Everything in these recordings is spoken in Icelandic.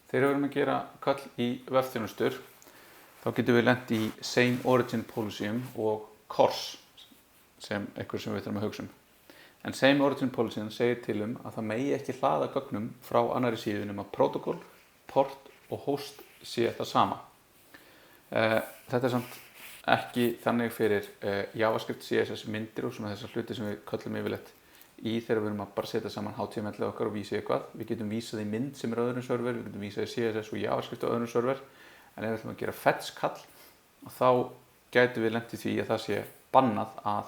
Þegar við erum að gera kall í vefþjónustur þá getum við lent í Same Origin Policy og CORS sem eitthvað sem við þurfum að hugsa um. En Same Origin Policy segir til að það megi ekki hlaða gögnum frá annarri síðu nema protocol, port og host sé það sama. Þetta samt ekki þannig fyrir JavaScript, CSS, myndir og svona þessar hluti sem við köllum yfirleitt í þegar við erum að bara setja saman HTML okkar og vísa eitthvað. Við getum vísað í mynd sem öðrum server, við getum vísað í CSS og JavaScript á öðrum server. En ef við ætlum að gera fetch kall þá gætum við lent í því að það sé bannað að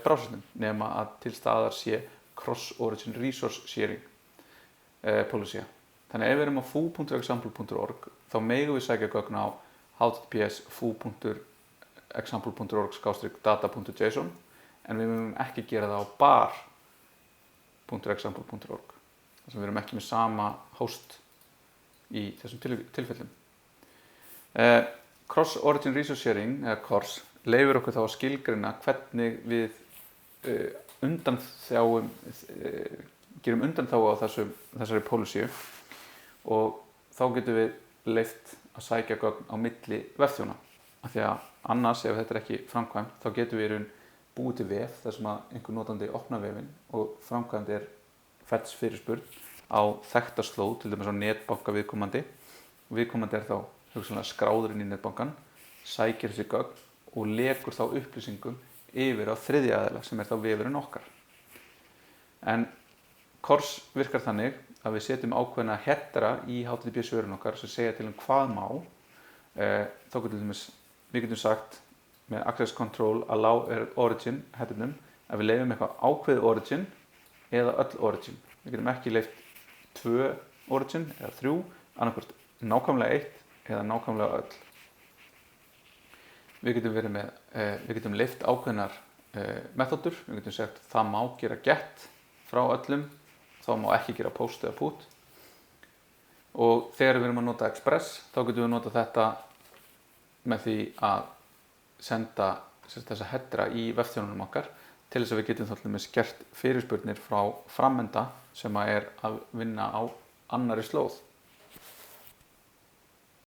browsernum nema að til staðar sé cross-origin resource sharing policy. Þannig ef við erum á foo.example.org þá megum við sækja gögn á https foo.example.org/data.json en við mögum ekki gera það á bar.example.org þar sem við erum ekki með sama host í þessum tilfellum. Cross-origin resource sharing eða CORS leyfir okkur þá að skilgreina hvernig við gerum undanþágu á þessari policy og þá getum við leyft að sækja gögn á milli vefþjóna. Af því að annars ef þetta ekki framkvæmt þá getum við búið til vef þar sem að einhver notandi opnar vefinn og framkvæmt fetch fyrirspurn á þekkta slóð, til dæmis á netbanka viðkomandi. Viðkomandi þá hugsanlega skráður inn í netbankan, sækir þessi gögn og lekur þá upplýsingum yfir á þriðja aðila sem þá vefurinn okkar. En CORS virkar þannig að við setjum ákveðna headera í HTTP svörun okkar sem segja til hvað má. Þá við getum sagt með access control allow origin headernum að við leyfum eitthvað ákveðið origin eða öll origin. Við getum ekki leyft 2 origin eða 3, annarkvort nákvæmlega 1 eða nákvæmlega öll. Við getum leyft ákveðnar metódur. Við getum sagt það má gera get frá öllum, þá má ekki gera post eða put. Og þegar við erum að nota express þá getum við nota þetta með því að senda þessa headera í vefþjónunum okkar til þess að við getum þá með skert fyrirspurnir frá framenda sem að vinna á annarri slóð.